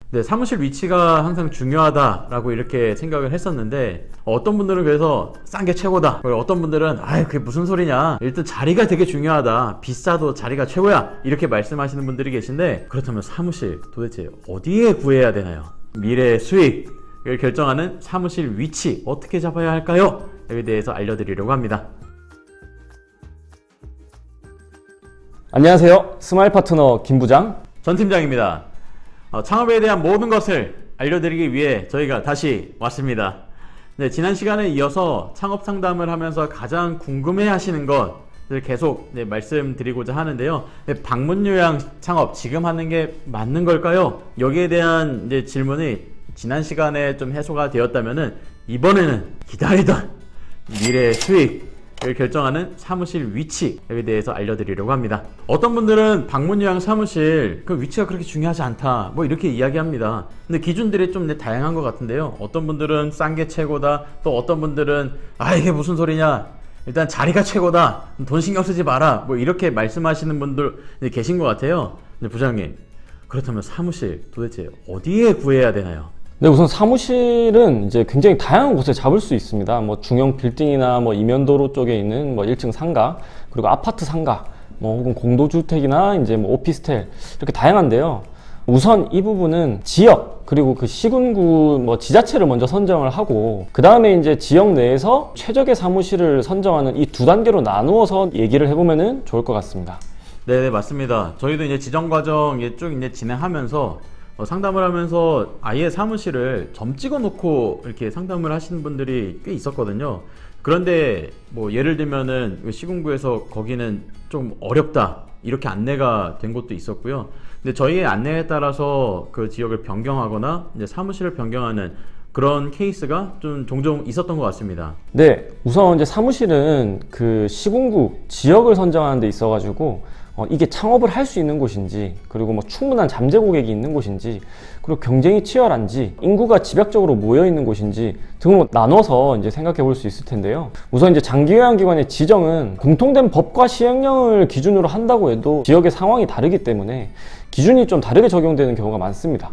네, 사무실 위치가 항상 중요하다라고 이렇게 생각을 했었는데 어떤 분들은 그래서 싼 게 최고다, 그리고 어떤 분들은 아이 그게 무슨 소리냐, 일단 자리가 되게 중요하다, 비싸도 자리가 최고야, 이렇게 말씀하시는 분들이 계신데, 그렇다면 사무실 도대체 어디에 구해야 되나요? 미래의 수익을 결정하는 사무실 위치 어떻게 잡아야 할까요? 여기에 대해서 알려드리려고 합니다. 안녕하세요. 스마일 파트너 김 부장. 전 팀장입니다. 창업에 대한 모든 것을 알려드리기 위해 저희가 다시 왔습니다. 네, 지난 시간에 이어서 창업 상담을 하면서 가장 궁금해 하시는 것을 계속 말씀드리고자 하는데요. 방문 요양 창업 지금 하는 게 맞는 걸까요? 여기에 대한 질문이 지난 시간에 좀 해소가 되었다면은 이번에는 기다리던 미래의 수익을 결정하는 사무실 위치에 대해서 알려드리려고 합니다. 어떤 분들은 방문 요양 사무실 그 위치가 그렇게 중요하지 않다, 뭐 이렇게 이야기합니다. 근데 기준들이 좀 다양한 것 같은데요. 어떤 분들은 싼 게 최고다, 또 어떤 분들은 아 이게 무슨 소리냐, 일단 자리가 최고다, 돈 신경 쓰지 마라, 뭐 이렇게 말씀하시는 분들 계신 것 같아요. 근데 부장님, 그렇다면 사무실 도대체 어디에 구해야 되나요? 네, 우선 사무실은 이제 굉장히 다양한 곳에 잡을 수 있습니다. 뭐 중형 빌딩이나 뭐 이면도로 쪽에 있는 뭐 1층 상가, 그리고 아파트 상가, 뭐 혹은 공도주택이나 이제 뭐 오피스텔, 이렇게 다양한데요. 우선 이 부분은 지역, 그리고 그 시군구 뭐 지자체를 먼저 선정을 하고, 그 다음에 이제 지역 내에서 최적의 사무실을 선정하는 이 두 단계로 나누어서 얘기를 해보면은 좋을 것 같습니다. 네, 맞습니다. 저희도 이제 지정 과정 쭉 진행하면서 상담을 하면서 아예 사무실을 점 찍어 놓고 이렇게 상담을 하시는 분들이 꽤 있었거든요. 그런데 뭐 예를 들면은 시군구에서 거기는 좀 어렵다, 이렇게 안내가 된 곳도 있었고요. 근데 저희의 안내에 따라서 그 지역을 변경하거나 이제 사무실을 변경하는 그런 케이스가 좀 종종 있었던 것 같습니다. 네, 우선 이제 사무실은 그 시군구 지역을 선정하는 데 있어가지고 이게 창업을 할 수 있는 곳인지, 그리고 뭐 충분한 잠재 고객이 있는 곳인지, 그리고 경쟁이 치열한지, 인구가 집약적으로 모여 있는 곳인지 등으로 나눠서 이제 생각해 볼 수 있을 텐데요. 우선 이제 장기요양기관의 지정은 공통된 법과 시행령을 기준으로 한다고 해도 지역의 상황이 다르기 때문에 기준이 좀 다르게 적용되는 경우가 많습니다.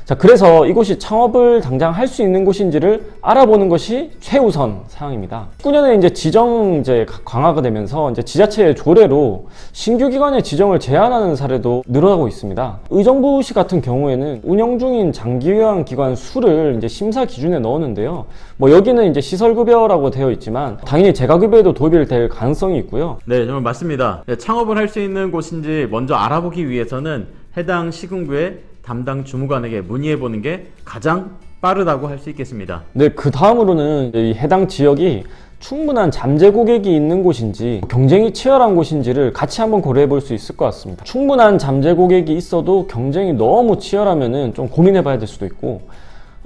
자, 그래서 이곳이 창업을 당장 할 수 있는 곳인지를 알아보는 것이 최우선 사항입니다. 19년에 이제 지정 강화가 되면서 이제 지자체의 조례로 신규 기관의 지정을 제한하는 사례도 늘어나고 있습니다. 의정부시 같은 경우에는 운영 중인 장기요양 기관 수를 이제 심사 기준에 넣었는데요. 뭐 여기는 이제 시설급여라고 되어 있지만 당연히 재가급여에도 도입이 될 가능성이 있고요. 네, 정말 맞습니다. 창업을 할 수 있는 곳인지 먼저 알아보기 위해서는 해당 시군구의 담당 주무관에게 문의해보는 게 가장 빠르다고 할 수 있겠습니다. 네, 그 다음으로는 이 해당 지역이 충분한 잠재 고객이 있는 곳인지 경쟁이 치열한 곳인지를 같이 한번 고려해 볼 수 있을 것 같습니다. 충분한 잠재 고객이 있어도 경쟁이 너무 치열하면은 좀 고민해 봐야 될 수도 있고,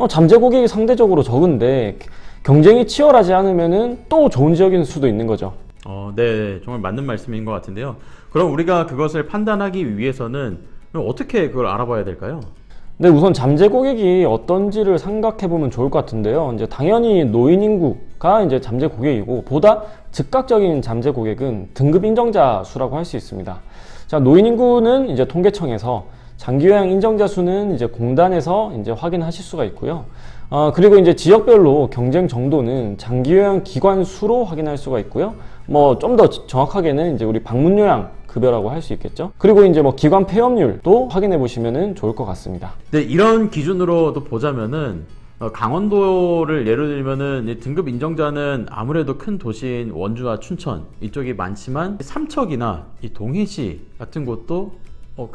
잠재 고객이 상대적으로 적은데 경쟁이 치열하지 않으면은 또 좋은 지역일 수도 있는 거죠. 네, 정말 맞는 말씀인 것 같은데요. 그럼 우리가 그것을 판단하기 위해서는 어떻게 그걸 알아봐야 될까요? 네, 우선 잠재 고객이 어떤지를 생각해 보면 좋을 것 같은데요. 이제 당연히 노인 인구가 이제 잠재 고객이고, 보다 즉각적인 잠재 고객은 등급 인정자 수라고 할 수 있습니다. 자, 노인 인구는 이제 통계청에서, 장기요양 인정자 수는 이제 공단에서 이제 확인하실 수가 있고요. 그리고 이제 지역별로 경쟁 정도는 장기요양 기관 수로 확인할 수가 있고요. 뭐 좀 더 정확하게는 이제 우리 방문요양 급여라고 할 수 있겠죠. 그리고 이제 뭐 기관 폐업률도 확인해 보시면 좋을 것 같습니다. 네, 이런 기준으로도 보자면은 강원도를 예로 들면은 등급 인정자는 아무래도 큰 도시인 원주와 춘천 이쪽이 많지만 삼척이나 이 동해시 같은 곳도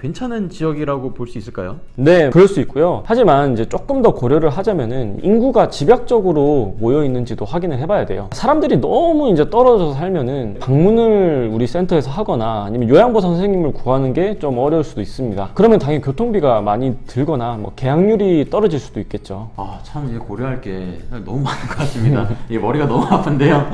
괜찮은 지역이라고 볼 수 있을까요? 네, 그럴 수 있고요. 하지만 이제 조금 더 고려를 하자면은 인구가 집약적으로 모여 있는지도 확인을 해봐야 돼요. 사람들이 너무 이제 떨어져서 살면은 방문을 우리 센터에서 하거나 아니면 요양보호 선생님을 구하는 게 좀 어려울 수도 있습니다. 그러면 당연히 교통비가 많이 들거나 뭐 계약률이 떨어질 수도 있겠죠. 참 이제 고려할 게 너무 많은 것 같습니다. 이게 머리가 너무 아픈데요.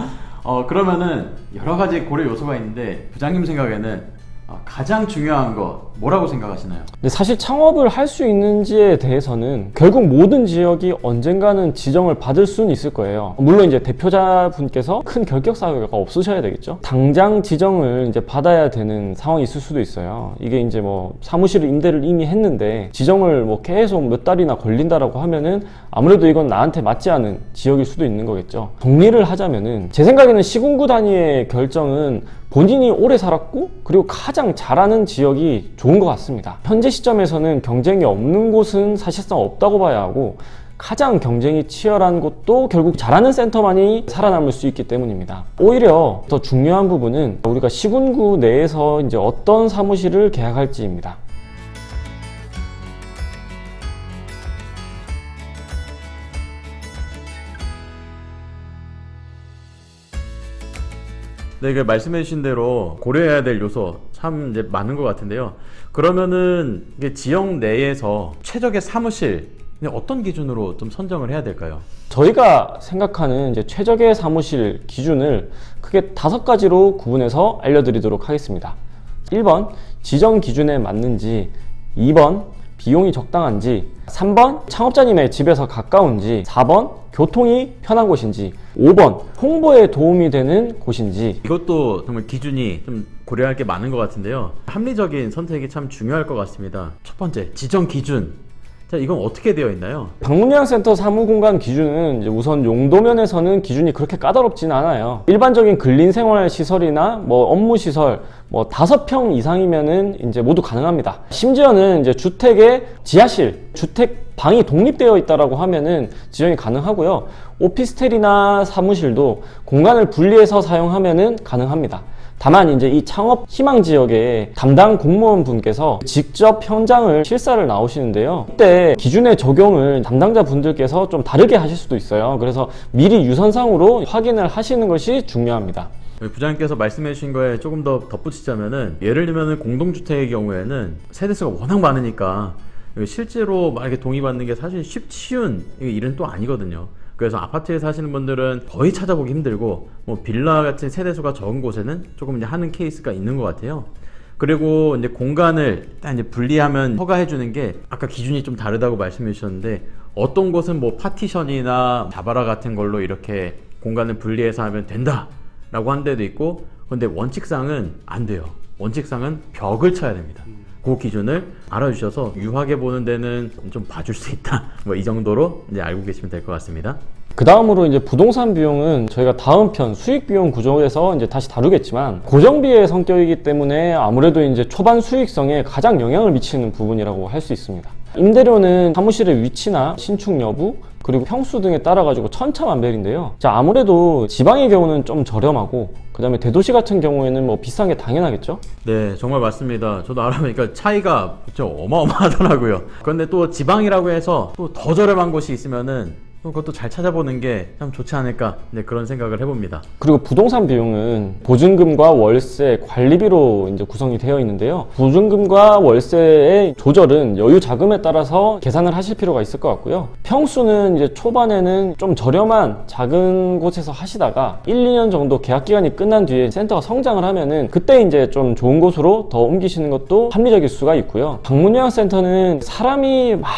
그러면은 여러 가지 고려 요소가 있는데 부장님 생각에는 가장 중요한 거 뭐라고 생각하시나요? 근데 사실 창업을 할 수 있는지에 대해서는 결국 모든 지역이 언젠가는 지정을 받을 수는 있을 거예요. 물론 이제 대표자분께서 큰 결격 사유가 없으셔야 되겠죠. 당장 지정을 이제 받아야 되는 상황이 있을 수도 있어요. 이게 이제 뭐 사무실 임대를 이미 했는데 지정을 뭐 계속 몇 달이나 걸린다라고 하면은 아무래도 이건 나한테 맞지 않은 지역일 수도 있는 거겠죠. 정리를 하자면은 제 생각에는 시군구 단위의 결정은 본인이 오래 살았고 그리고 가장 잘하는 지역이 좋은 것 같습니다. 현재 시점에서는 경쟁이 없는 곳은 사실상 없다고 봐야 하고 가장 경쟁이 치열한 곳도 결국 잘하는 센터만이 살아남을 수 있기 때문입니다. 오히려 더 중요한 부분은 우리가 시군구 내에서 이제 어떤 사무실을 계약할지입니다. 네, 그 말씀해주신 대로 고려해야 될 요소 참 이제 많은 것 같은데요. 그러면은 이게 지역 내에서 최적의 사무실 어떤 기준으로 좀 선정을 해야 될까요? 저희가 생각하는 이제 최적의 사무실 기준을 크게 5가지로 구분해서 알려드리도록 하겠습니다. 1번, 지정 기준에 맞는지, 2번, 비용이 적당한지, 3번, 창업자님의 집에서 가까운지, 4번, 교통이 편한 곳인지, 5번, 홍보에 도움이 되는 곳인지. 이것도 정말 기준이 좀 고려할 게 많은 것 같은데요. 합리적인 선택이 참 중요할 것 같습니다. 첫 번째, 지정 기준. 자, 이건 어떻게 되어 있나요? 방문요양센터 사무공간 기준은 이제 우선 용도 면에서는 기준이 그렇게 까다롭진 않아요. 일반적인 근린생활시설이나 뭐 업무시설, 뭐 5평 이상이면은 이제 모두 가능합니다. 심지어는 이제 주택의 지하실, 주택 방이 독립되어 있다라고 하면은 지정이 가능하고요. 오피스텔이나 사무실도 공간을 분리해서 사용하면은 가능합니다. 다만 이제 이 창업 희망 지역의 담당 공무원 분께서 직접 현장을 실사를 나오시는데요. 이때 기준의 적용을 담당자 분들께서 좀 다르게 하실 수도 있어요. 그래서 미리 유선상으로 확인을 하시는 것이 중요합니다. 부장님께서 말씀해 주신 거에 조금 더 덧붙이자면은, 예를 들면은 공동주택의 경우에는 세대수가 워낙 많으니까 실제로 막 이렇게 동의받는 게 사실 쉬운 일은 또 아니거든요. 그래서 아파트에 사시는 분들은 거의 찾아보기 힘들고, 뭐 빌라 같은 세대수가 적은 곳에는 조금 이제 하는 케이스가 있는 것 같아요. 그리고 이제 공간을 딱 이제 분리하면 허가해 주는 게 아까 기준이 좀 다르다고 말씀해 주셨는데, 어떤 곳은 뭐 파티션이나 자바라 같은 걸로 이렇게 공간을 분리해서 하면 된다라고 한 데도 있고, 근데 원칙상은 안 돼요. 원칙상은 벽을 쳐야 됩니다. 그 기준을 알아주셔서 유하게 보는 데는 좀 봐줄 수 있다. 뭐 이 정도로 이제 알고 계시면 될 것 같습니다. 그 다음으로 이제 부동산 비용은 저희가 다음 편 수익 비용 구조에서 이제 다시 다루겠지만 고정비의 성격이기 때문에 아무래도 이제 초반 수익성에 가장 영향을 미치는 부분이라고 할 수 있습니다. 임대료는 사무실의 위치나 신축 여부 그리고 평수 등에 따라 가지고 천차만별인데요. 자, 아무래도 지방의 경우는 좀 저렴하고 그 다음에 대도시 같은 경우에는 뭐 비싼 게 당연하겠죠? 네, 정말 맞습니다. 저도 알아보니까 차이가 진짜 어마어마하더라고요. 그런데 또 지방이라고 해서 또 더 저렴한 곳이 있으면은 그것도 잘 찾아보는 게 참 좋지 않을까, 네, 그런 생각을 해봅니다. 그리고 부동산 비용은 보증금과 월세, 관리비로 이제 구성이 되어 있는데요. 보증금과 월세의 조절은 여유 자금에 따라서 계산을 하실 필요가 있을 것 같고요. 평수는 이제 초반에는 좀 저렴한 작은 곳에서 하시다가 1, 2년 정도 계약 기간이 끝난 뒤에 센터가 성장을 하면은 그때 이제 좀 좋은 곳으로 더 옮기시는 것도 합리적일 수가 있고요. 방문요양센터는 사람이 막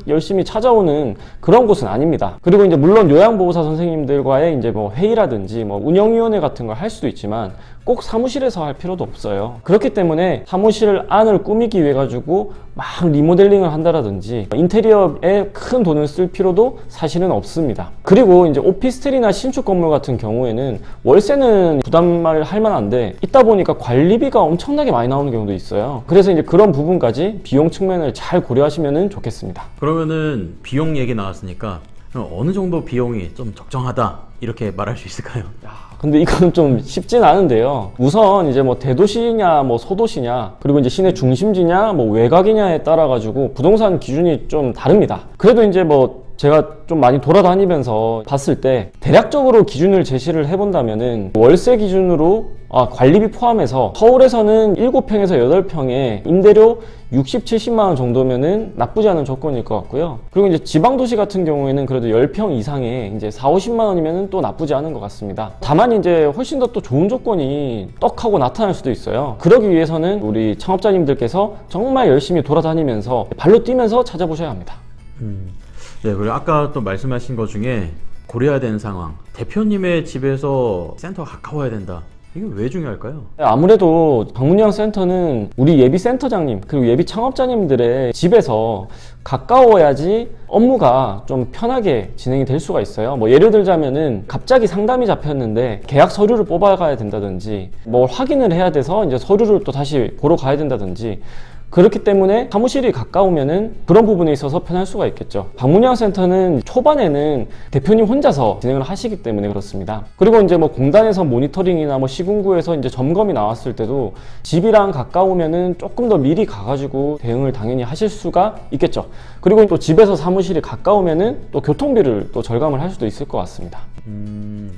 열심히 찾아오는 그런 곳은 아닙니다. 그리고 이제 물론 요양보호사 선생님들과의 이제 뭐 회의라든지 뭐 운영위원회 같은 걸 할 수도 있지만 꼭 사무실에서 할 필요도 없어요. 그렇기 때문에 사무실 안을 꾸미기 위해 가지고 막 리모델링을 한다라든지 인테리어에 큰 돈을 쓸 필요도 사실은 없습니다. 그리고 이제 오피스텔이나 신축 건물 같은 경우에는 월세는 부담을 할 만한데 있다 보니까 관리비가 엄청나게 많이 나오는 경우도 있어요. 그래서 이제 그런 부분까지 비용 측면을 잘 고려하시면 좋겠습니다. 그러면은 비용 얘기 나왔으니까 어느 정도 비용이 좀 적정하다 이렇게 말할 수 있을까요? 근데 이건 좀 쉽진 않은데요. 우선 이제 뭐 대도시냐 뭐 소도시냐 그리고 이제 시내 중심지냐 뭐 외곽이냐에 따라 가지고 부동산 기준이 좀 다릅니다. 그래도 이제 뭐 제가 좀 많이 돌아다니면서 봤을 때 대략적으로 기준을 제시를 해본다면은 월세 기준으로 관리비 포함해서 서울에서는 7평에서 8평에 임대료 60, 70만 원 정도면은 나쁘지 않은 조건일 것 같고요. 그리고 이제 지방도시 같은 경우에는 그래도 10평 이상에 이제 4, 50만 원이면은 또 나쁘지 않은 것 같습니다. 다만 이제 훨씬 더 또 좋은 조건이 떡하고 나타날 수도 있어요. 그러기 위해서는 우리 창업자님들께서 정말 열심히 돌아다니면서 발로 뛰면서 찾아보셔야 합니다. 네, 그리고 아까 또 말씀하신 것 중에 고려해야 되는 상황. 대표님의 집에서 센터가 가까워야 된다. 이게 왜 중요할까요? 아무래도 방문요양 센터는 우리 예비 센터장님 그리고 예비 창업자님들의 집에서 가까워야지 업무가 좀 편하게 진행이 될 수가 있어요. 뭐 예를 들자면은 갑자기 상담이 잡혔는데 계약 서류를 뽑아가야 된다든지 뭘 확인을 해야 돼서 이제 서류를 또 다시 보러 가야 된다든지 그렇기 때문에 사무실이 가까우면은 그런 부분에 있어서 편할 수가 있겠죠. 방문요양센터는 초반에는 대표님 혼자서 진행을 하시기 때문에 그렇습니다. 그리고 이제 뭐 공단에서 모니터링이나 뭐 시군구에서 이제 점검이 나왔을 때도 집이랑 가까우면은 조금 더 미리 가가지고 대응을 당연히 하실 수가 있겠죠. 그리고 또 집에서 사무실이 가까우면은 또 교통비를 또 절감을 할 수도 있을 것 같습니다.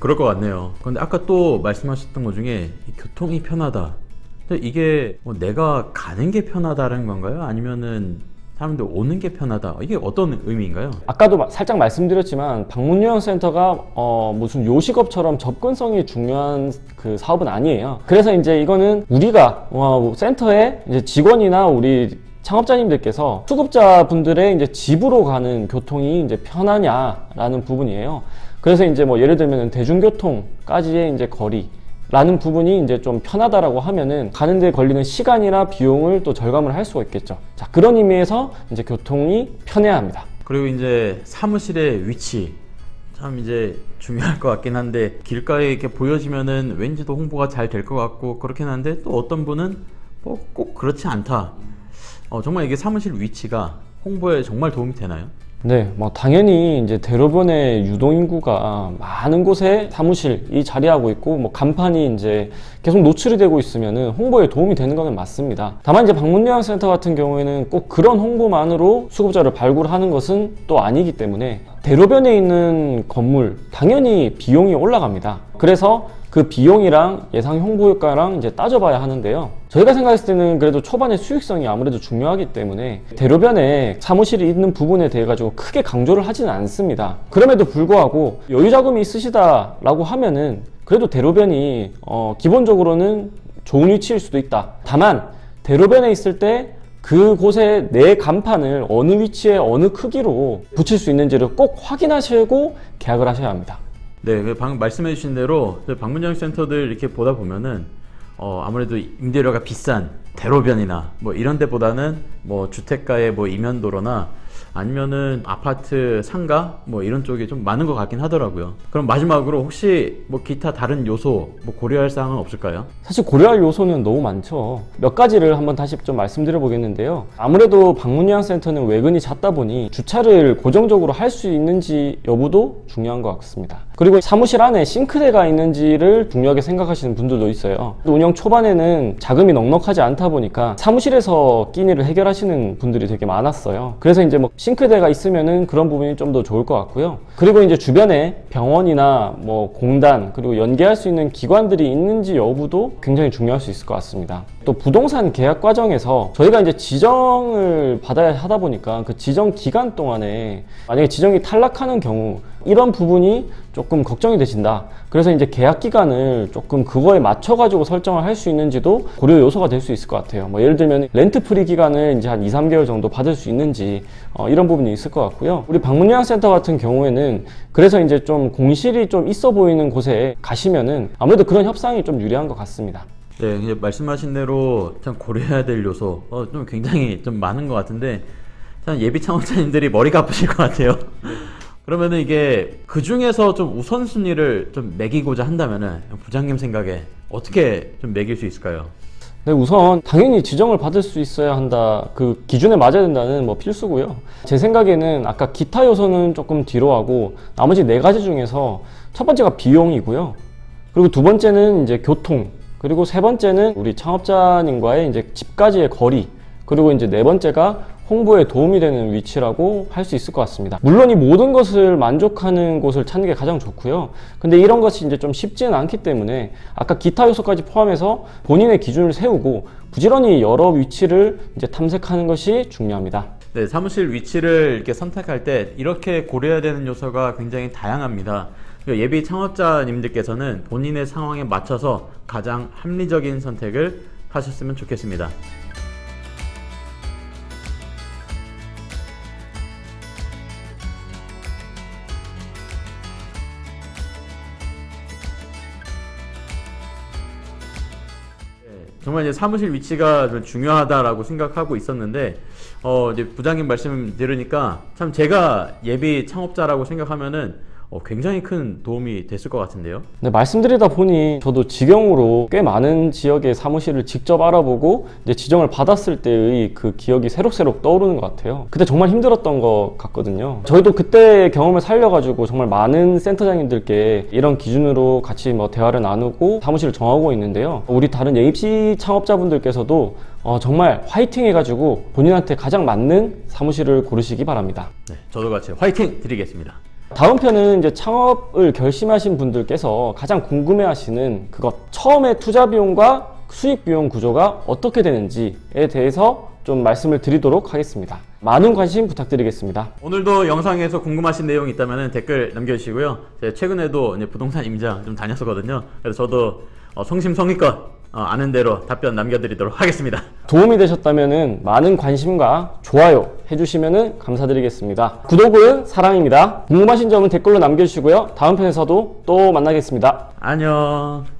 그럴 것 같네요. 근데 아까 또 말씀하셨던 것 중에 이 교통이 편하다. 근데 이게 뭐 내가 가는 게 편하다는 건가요? 아니면은 사람들 오는 게 편하다. 이게 어떤 의미인가요? 아까도 살짝 말씀드렸지만 방문요양센터가 무슨 요식업처럼 접근성이 중요한 그 사업은 아니에요. 그래서 이제 이거는 우리가 센터에 이제 직원이나 우리 창업자님들께서 수급자분들의 이제 집으로 가는 교통이 이제 편하냐라는 부분이에요. 그래서 이제 뭐 예를 들면 대중교통까지의 이제 거리 라는 부분이 이제 좀 편하다라고 하면은 가는데 걸리는 시간이나 비용을 또 절감을 할 수가 있겠죠. 자, 그런 의미에서 이제 교통이 편해야 합니다. 그리고 이제 사무실의 위치 참 이제 중요할 것 같긴 한데 길가에 이렇게 보여지면은 왠지도 홍보가 잘 될 것 같고 그렇긴 한데 또 어떤 분은 뭐 꼭 그렇지 않다. 정말 이게 사무실 위치가 홍보에 정말 도움이 되나요? 네, 뭐 당연히 이제 대로변의 유동인구가 많은 곳에 사무실이 자리하고 있고 뭐 간판이 이제 계속 노출이 되고 있으면은 홍보에 도움이 되는 건 맞습니다. 다만 이제 방문요양센터 같은 경우에는 꼭 그런 홍보만으로 수급자를 발굴하는 것은 또 아니기 때문에 대로변에 있는 건물 당연히 비용이 올라갑니다. 그래서 그 비용이랑 예상 홍보 효과랑 이제 따져봐야 하는데요. 저희가 생각했을 때는 그래도 초반에 수익성이 아무래도 중요하기 때문에 대로변에 사무실이 있는 부분에 대해 가지고 크게 강조를 하지는 않습니다. 그럼에도 불구하고 여유 자금이 있으시다라고 하면은 그래도 대로변이 기본적으로는 좋은 위치일 수도 있다. 다만 대로변에 있을 때 그곳에 내 간판을 어느 위치에 어느 크기로 붙일 수 있는지를 꼭 확인하시고 계약을 하셔야 합니다. 네, 방금 말씀해 주신 대로 방문요양 센터들 이렇게 보다 보면은 아무래도 임대료가 비싼 대로변이나 뭐 이런 데보다는 뭐 주택가의 뭐 이면도로나 아니면은 아파트 상가 뭐 이런 쪽이 좀 많은 것 같긴 하더라고요. 그럼 마지막으로 혹시 뭐 기타 다른 요소 뭐 고려할 사항은 없을까요? 사실 고려할 요소는 너무 많죠. 몇 가지를 한번 다시 좀 말씀드려 보겠는데요. 아무래도 방문요양센터는 외근이 잦다 보니 주차를 고정적으로 할 수 있는지 여부도 중요한 것 같습니다. 그리고 사무실 안에 싱크대가 있는지를 중요하게 생각하시는 분들도 있어요. 운영 초반에는 자금이 넉넉하지 않다 보니까 사무실에서 끼니를 해결하시는 분들이 되게 많았어요. 그래서 이제 뭐 싱크대가 있으면은 그런 부분이 좀 더 좋을 것 같고요. 그리고 이제 주변에 병원이나 뭐 공단 그리고 연계할 수 있는 기관들이 있는지 여부도 굉장히 중요할 수 있을 것 같습니다. 또 부동산 계약 과정에서 저희가 이제 지정을 받아야 하다 보니까 그 지정 기간 동안에 만약에 지정이 탈락하는 경우 이런 부분이 조금 걱정이 되신다. 그래서 이제 계약 기간을 조금 그거에 맞춰가지고 설정을 할 수 있는지도 고려 요소가 될 수 있을 것 같아요. 뭐 예를 들면 렌트 프리 기간을 이제 한 2, 3개월 정도 받을 수 있는지 이런 부분이 있을 것 같고요. 우리 방문요양센터 같은 경우에는 그래서 이제 좀 공실이 좀 있어 보이는 곳에 가시면은 아무래도 그런 협상이 좀 유리한 것 같습니다. 네, 이제 말씀하신 대로 참 고려해야 될 요소 좀 굉장히 좀 많은 것 같은데 참 예비 창업자님들이 머리가 아프실 것 같아요. 그러면은 이게 그 중에서 좀 우선순위를 좀 매기고자 한다면은 부장님 생각에 어떻게 좀 매길 수 있을까요? 네, 우선 당연히 지정을 받을 수 있어야 한다. 그 기준에 맞아야 된다는 뭐 필수고요. 제 생각에는 아까 기타 요소는 조금 뒤로 하고 나머지 네 가지 중에서 첫 번째가 비용이고요. 그리고 두 번째는 이제 교통. 그리고 세 번째는 우리 창업자님과의 이제 집까지의 거리. 그리고 이제 네 번째가 홍보에 도움이 되는 위치라고 할 수 있을 것 같습니다. 물론 이 모든 것을 만족하는 곳을 찾는 게 가장 좋고요. 근데 이런 것이 이제 좀 쉽지는 않기 때문에 아까 기타 요소까지 포함해서 본인의 기준을 세우고 부지런히 여러 위치를 이제 탐색하는 것이 중요합니다. 네, 사무실 위치를 이렇게 선택할 때 이렇게 고려해야 되는 요소가 굉장히 다양합니다. 예비 창업자님들께서는 본인의 상황에 맞춰서 가장 합리적인 선택을 하셨으면 좋겠습니다. 정말 이제 사무실 위치가 좀 중요하다라고 생각하고 있었는데, 이제 부장님 말씀 들으니까 참 제가 예비 창업자라고 생각하면은 굉장히 큰 도움이 됐을 것 같은데요. 네, 말씀드리다 보니 저도 직영으로 꽤 많은 지역의 사무실을 직접 알아보고 이제 지정을 받았을 때의 그 기억이 새록새록 떠오르는 것 같아요. 그때 정말 힘들었던 것 같거든요. 저희도 그때 경험을 살려가지고 정말 많은 센터장님들께 이런 기준으로 같이 뭐 대화를 나누고 사무실을 정하고 있는데요. 우리 다른 예입시 창업자분들께서도 정말 화이팅 해가지고 본인한테 가장 맞는 사무실을 고르시기 바랍니다. 네, 저도 같이 화이팅 드리겠습니다. 다음 편은 이제 창업을 결심하신 분들께서 가장 궁금해하시는 그것, 처음에 투자 비용과 수익 비용 구조가 어떻게 되는지에 대해서 좀 말씀을 드리도록 하겠습니다. 많은 관심 부탁드리겠습니다. 오늘도 영상에서 궁금하신 내용이 있다면 댓글 남겨주시고요. 제가 최근에도 이제 부동산 임장 좀 다녔었거든요. 그래서 저도 성심성의껏 아는 대로 답변 남겨드리도록 하겠습니다. 도움이 되셨다면 많은 관심과 좋아요 해주시면 감사드리겠습니다. 구독은 사랑입니다. 궁금하신 점은 댓글로 남겨주시고요. 다음 편에서도 또 만나겠습니다. 안녕.